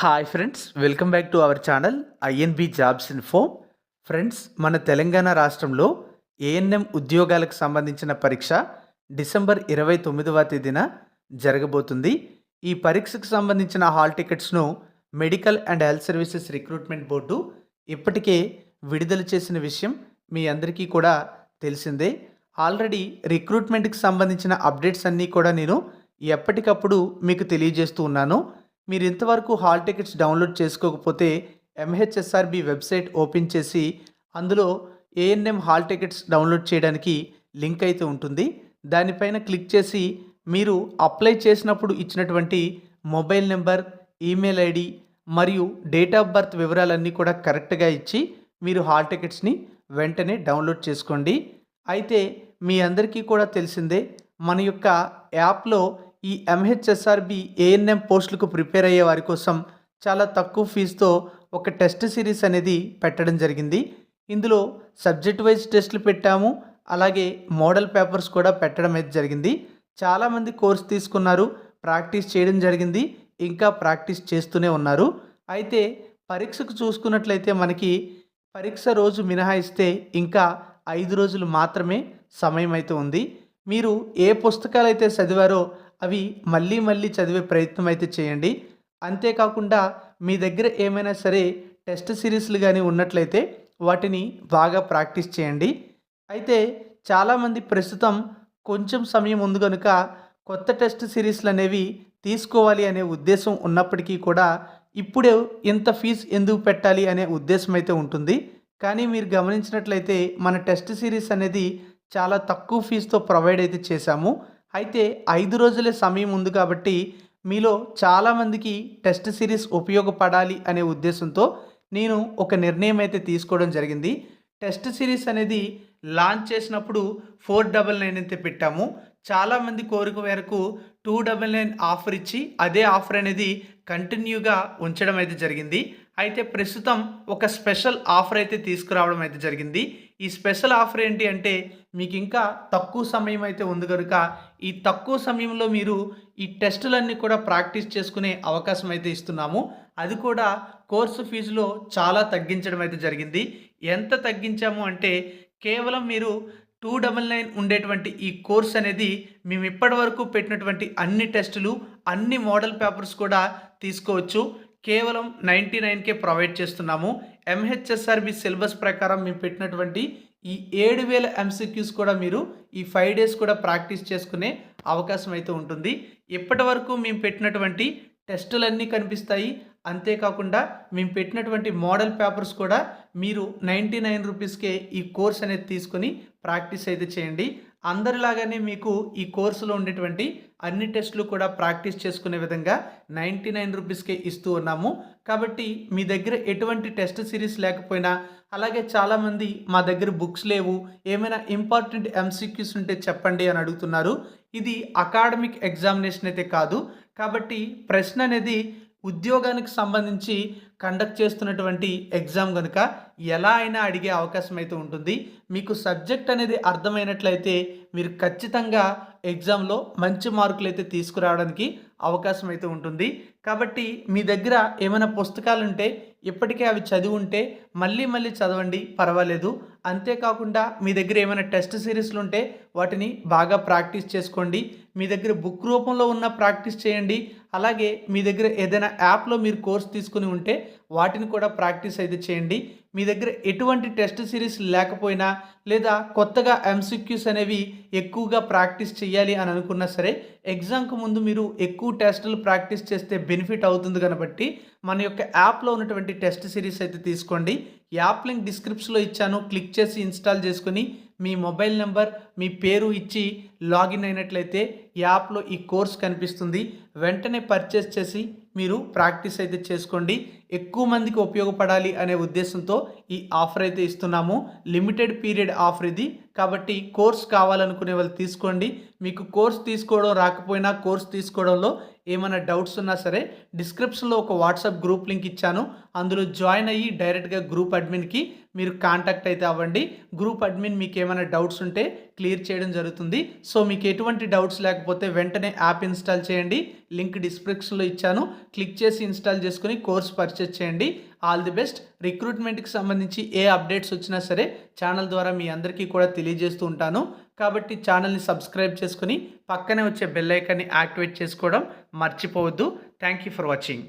Hi friends, welcome back to our channel INB jobs info. Friends, మన తెలంగాణ రాష్ట్రంలో ANM ఉద్యోగాలకు సంబంధించిన పరీక్ష డిసెంబర్ 29వ తేదీన జరగబోతుంది. ఈ పరీక్షకు సంబంధించిన హాల్ టికెట్స్ను medical and health services recruitment board ఇప్పటికే విడుదల చేసిన విషయం మీ అందరికీ కూడా తెలిసిందే. ఆల్రెడీ రిక్రూట్మెంట్కి సంబంధించిన అప్డేట్స్ అన్నీ కూడా నేను ఎప్పటికప్పుడు మీకు తెలియజేస్తూ ఉన్నాను. మీరు ఇంతవరకు హాల్ టికెట్స్ డౌన్లోడ్ చేసుకోకపోతే ఎంహెచ్ఎస్ఆర్బి వెబ్సైట్ ఓపెన్ చేసి అందులో ఏఎన్ఎం హాల్ టికెట్స్ డౌన్లోడ్ చేయడానికి లింక్ అయితే ఉంటుంది. దానిపైన క్లిక్ చేసి మీరు అప్లై చేసినప్పుడు ఇచ్చినటువంటి మొబైల్ నెంబర్, ఈమెయిల్ ఐడి మరియు డేట్ ఆఫ్ బర్త్ వివరాలన్నీ కూడా కరెక్ట్గా ఇచ్చి మీరు హాల్ టికెట్స్ని వెంటనే డౌన్లోడ్ చేసుకోండి. అయితే మీ అందరికీ కూడా తెలిసిందే, మన యొక్క యాప్లో ఈ ఎంహెచ్ఎస్ఆర్బి ఏఎన్ఎం పోస్టులకు ప్రిపేర్ అయ్యే వారి కోసం చాలా తక్కువ ఫీజుతో ఒక టెస్ట్ సిరీస్ అనేది పెట్టడం జరిగింది. ఇందులో సబ్జెక్ట్ వైజ్ టెస్టులు పెట్టాము, అలాగే మోడల్ పేపర్స్ కూడా పెట్టడం అయితే జరిగింది. చాలామంది కోర్స్ తీసుకున్నారు, ప్రాక్టీస్ చేయడం జరిగింది, ఇంకా ప్రాక్టీస్ చేస్తూనే ఉన్నారు. అయితే పరీక్షకు చూసుకున్నట్లయితే మనకి పరీక్ష రోజు మినహాయిస్తే ఇంకా 5 రోజులు మాత్రమే సమయం అయితే ఉంది. మీరు ఏ పుస్తకాలు అయితే చదివారో అవి మళ్ళీ మళ్ళీ చదివే ప్రయత్నం అయితే చేయండి. అంతేకాకుండా మీ దగ్గర ఏమైనా సరే టెస్ట్ సిరీస్లు కానీ ఉన్నట్లయితే వాటిని బాగా ప్రాక్టీస్ చేయండి. అయితే చాలామంది ప్రస్తుతం కొంచెం సమయం ఉంది కనుక కొత్త టెస్ట్ సిరీస్లు అనేవి తీసుకోవాలి అనే ఉద్దేశం ఉన్నప్పటికీ కూడా ఇప్పుడే ఇంత ఫీజు ఎందుకు పెట్టాలి అనే ఉద్దేశం అయితే ఉంటుంది. కానీ మీరు గమనించినట్లయితే మన టెస్ట్ సిరీస్ అనేది చాలా తక్కువ ఫీజుతో ప్రొవైడ్ అయితే చేశాము. అయితే 5 రోజులే సమయం ఉంది కాబట్టి మీలో చాలామందికి టెస్ట్ సిరీస్ ఉపయోగపడాలి అనే ఉద్దేశంతో నేను ఒక నిర్ణయం అయితే తీసుకోవడం జరిగింది. టెస్ట్ సిరీస్ అనేది లాంచ్ చేసినప్పుడు 499 అయితే పెట్టాము. చాలామంది కోరిక మేరకు 299 ఆఫర్ ఇచ్చి అదే ఆఫర్ అనేది కంటిన్యూగా ఉంచడం అయితే జరిగింది. అయితే ప్రస్తుతం ఒక స్పెషల్ ఆఫర్ అయితే తీసుకురావడం అయితే జరిగింది. ఈ స్పెషల్ ఆఫర్ ఏంటి అంటే, మీకు ఇంకా తక్కువ సమయం అయితే ఉంది కనుక ఈ తక్కువ సమయంలో మీరు ఈ టెస్టులన్నీ కూడా ప్రాక్టీస్ చేసుకునే అవకాశం అయితే ఇస్తున్నాము. అది కూడా కోర్సు ఫీజులో చాలా తగ్గించడం అయితే జరిగింది. ఎంత తగ్గించాము అంటే, కేవలం మీరు 299 ఉండేటువంటి ఈ కోర్స్ అనేది మేము ఇప్పటి వరకు పెట్టినటువంటి అన్ని టెస్టులు, అన్ని మోడల్ పేపర్స్ కూడా తీసుకోవచ్చు. కేవలం 99కే ప్రొవైడ్ చేస్తున్నాము. ఎంహెచ్ఎస్ఆర్బి సిలబస్ ప్రకారం మేము పెట్టినటువంటి ఈ 7000 ఎంసీక్యూస్ కూడా మీరు ఈ 5 డేస్ కూడా ప్రాక్టీస్ చేసుకునే అవకాశం అయితే ఉంటుంది. ఇప్పటి వరకు మేము పెట్టినటువంటి టెస్టులన్నీ కనిపిస్తాయి. అంతేకాకుండా మేము పెట్టినటువంటి మోడల్ పేపర్స్ కూడా మీరు 99 రూపీస్కే ఈ కోర్స్ అనేది తీసుకొని ప్రాక్టీస్ అయితే చేయండి. అందరిలాగానే మీకు ఈ కోర్సులో ఉండేటువంటి అన్ని టెస్టులు కూడా ప్రాక్టీస్ చేసుకునే విధంగా 99 రూపీస్కే ఇస్తూ ఉన్నాము. కాబట్టి మీ దగ్గర ఎటువంటి టెస్ట్ సిరీస్ లేకపోయినా, అలాగే చాలామంది మా దగ్గర బుక్స్ లేవు, ఏమైనా ఇంపార్టెంట్ ఎంసీక్యూస్ ఉంటే చెప్పండి అని అడుగుతున్నారు. ఇది అకాడమిక్ ఎగ్జామినేషన్ అయితే కాదు. కాబట్టి ప్రశ్న అనేది ఉద్యోగానికి సంబంధించి కండక్ట్ చేస్తున్నటువంటి ఎగ్జామ్ కనుక ఎలా అయినా అడిగే అవకాశం అయితే ఉంటుంది. మీకు సబ్జెక్ట్ అనేది అర్థమైనట్లయితే మీరు ఖచ్చితంగా ఎగ్జామ్లో మంచి మార్కులు అయితే తీసుకురావడానికి అవకాశం అయితే ఉంటుంది. కాబట్టి మీ దగ్గర ఏమైనా పుస్తకాలు ఉంటే ఇప్పటికే అవి చదివి ఉంటే మళ్ళీ మళ్ళీ చదవండి, పర్వాలేదు. అంతేకాకుండా మీ దగ్గర ఏమైనా టెస్ట్ సిరీస్లు ఉంటే వాటిని బాగా ప్రాక్టీస్ చేసుకోండి. మీ దగ్గర బుక్ రూపంలో ఉన్న ప్రాక్టీస్ చేయండి. అలాగే మీ దగ్గర ఏదైనా యాప్లో మీరు కోర్స్ తీసుకుని ఉంటే వాటిని కూడా ప్రాక్టీస్ అయితే చేయండి. మీ దగ్గర ఎటువంటి టెస్ట్ సిరీస్ లేకపోయినా, లేదా కొత్తగా ఎంసీక్యూస్ అనేవి ఎక్కువగా ప్రాక్టీస్ చేయాలి అని అనుకున్నా సరే, ఎగ్జామ్కి ముందు మీరు ఎక్కువ టెస్టులు ప్రాక్టీస్ చేస్తే బెనిఫిట్ అవుతుంది కాబట్టి మన యొక్క యాప్లో ఉన్నటువంటి టెస్ట్ సిరీస్ అయితే తీసుకోండి. యాప్ లింక్ డిస్క్రిప్షన్లో ఇచ్చాను, క్లిక్ చేసి ఇన్స్టాల్ చేసుకుని మీ మొబైల్ నెంబర్, మీ పేరు ఇచ్చి లాగిన్ అయినట్లయితే యాప్లో ఈ కోర్స్ కనిపిస్తుంది. వెంటనే పర్చేస్ చేసి మీరు ప్రాక్టీస్ అయితే చేసుకోండి. ఎక్కువ మందికి ఉపయోగపడాలి అనే ఉద్దేశంతో ఈ ఆఫర్ అయితే ఇస్తున్నాము. లిమిటెడ్ పీరియడ్ ఆఫర్ ఇది. కాబట్టి కోర్స్ కావాలనుకునే వాళ్ళు తీసుకోండి. మీకు కోర్స్ తీసుకోవడం రాకపోయినా కోర్స్ తీసుకోవడంలో ఏమైనా డౌట్స్ ఉన్నా సరే డిస్క్రిప్షన్లో ఒక వాట్సాప్ గ్రూప్ లింక్ ఇచ్చాను. అందులో జాయిన్ అయ్యి డైరెక్ట్గా గ్రూప్ అడ్మిన్కి మీరు కాంటాక్ట్ అయితే అవ్వండి. గ్రూప్ అడ్మిన్ మీకు ఏమైనా డౌట్స్ ఉంటే క్లియర్ చేయడం జరుగుతుంది. సో మీకు ఎటువంటి డౌట్స్ లేకపోతే వెంటనే యాప్ ఇన్స్టాల్ చేయండి. లింక్ డిస్క్రిప్షన్లో ఇచ్చాను. క్లిక్ చేసి ఇన్స్టాల్ చేసుకుని కోర్స్ పర్చేస్ చేయండి. All the best. రిక్రూట్మెంట్కి సంబంధించి ఏ అప్డేట్స్ వచ్చినా సరే ఛానల్ ద్వారా మీ అందరికీ కూడా తెలియజేస్తూ ఉంటాను. కాబట్టి ఛానల్ని సబ్స్క్రైబ్ చేసుకుని పక్కనే వచ్చే బెల్ ఐకాన్ని యాక్టివేట్ చేసుకోవడం మర్చిపోవద్దు. Thank you for watching.